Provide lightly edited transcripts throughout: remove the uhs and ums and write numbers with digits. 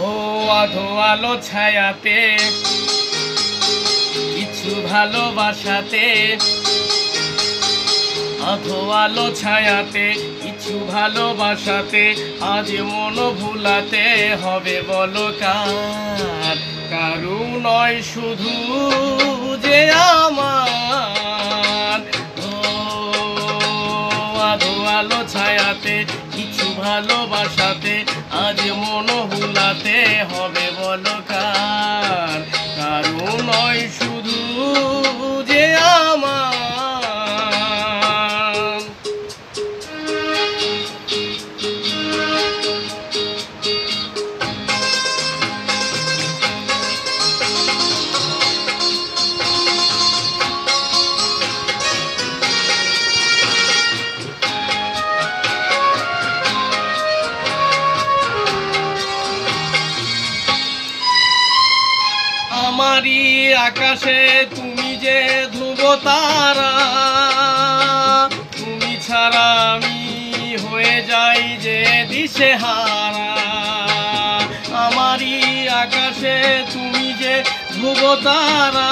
ও আধো আলো ছায়াতে কিছু ভালোবাসাতে, আধো আলো ছায়াতে কিছু ভালোবাসাতে, আজ মন ভুলাতে হবে বলো কার? কারু নয় শুধু যে আমার। ও আধো আলো ছায়াতে কিছু ভালোবাসাতে, আজ মন ভুলাতে হবে বলো কার? কারু নয় শুধু যে আমার। আমারই আকাশে তুমি যে ধ্রুব তারা, তুমি ছাড়া আমি হয়ে যাই যে দিশেহারা। আমারই আকাশে তুমি যে ধ্রুব তারা,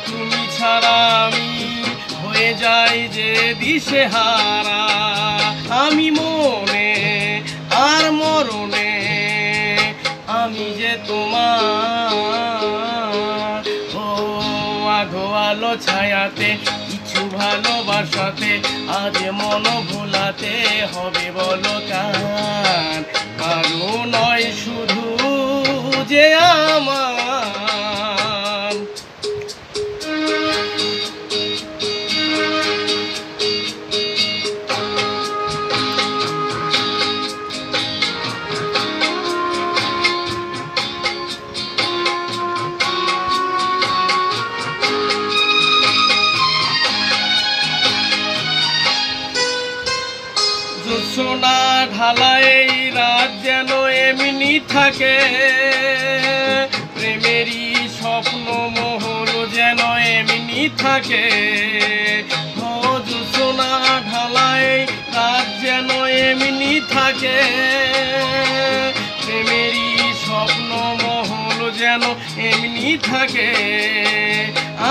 তুমি ছাড়া আমি হয়ে যাই যে দিশেহারা। আমি মনে আর মরণে আমি যে তোমার। ও আধো আলো ছায়াতে কিছু ভালোবাসাতে, আজ মন ভোলাতে হবে বলো কার? কারু নয় শুধু যে আমার। সোনা ঢালা এই রাত যেন এমনি থাকে, প্রেমেরই স্বপ্ন মহল যেন এমনি থাকে। ও সোনা ঢালা এই রাত যেন এমনি থাকে, প্রেমেরই স্বপ্ন মহল যেন এমনি থাকে।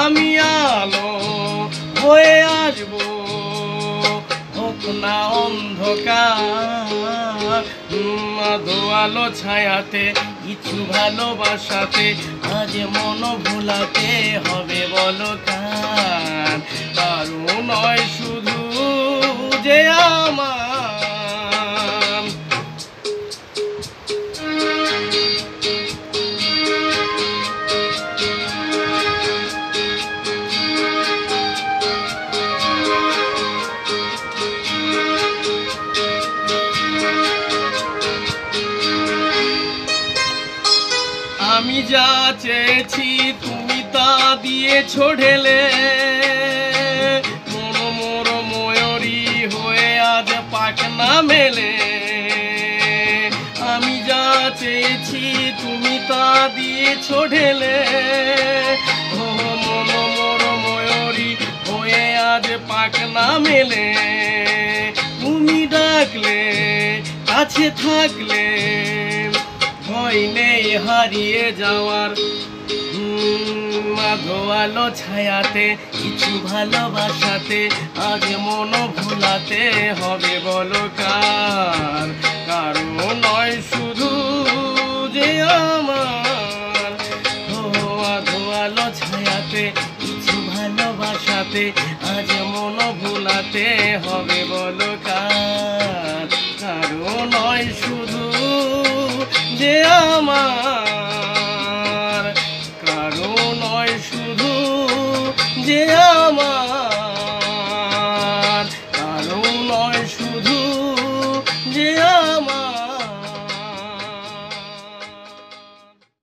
আমি আলো হয়ে আসবো না অন্ধকার। আধো আলো ছায়াতে কিছু ভালোবাসাতে, আজ মন ভোলাতে হবে বলো কার? কারু নয় শুধু যে আমার। আমি যা চেয়েছি তুমি তা দিয়েছো ঢেলে, মন মোর ময়ূরী হয়ে আজ পাখনা মেলে। আমি যা চেয়েছি তুমি তা দিয়েছো ঢেলে, ও মন মোর ময়ূরী হয়ে আজ পাখনা মেলে। তুমি ডাকলে কাছে থাকলে ভয় নেই হারিয়ে যাওয়ার। আধো আলো ছায়াতে কিছু ভালোবাসাতে, আজ মন ভোলাতে হবে বলো কার? কারু নয় শুধু যে আমার। ও আধো আলো ছায়াতে কিছু ভালোবাসাতে, আজ মন ভোলাতে হবে বলো কার? কারু নয় শুধু যে আমার।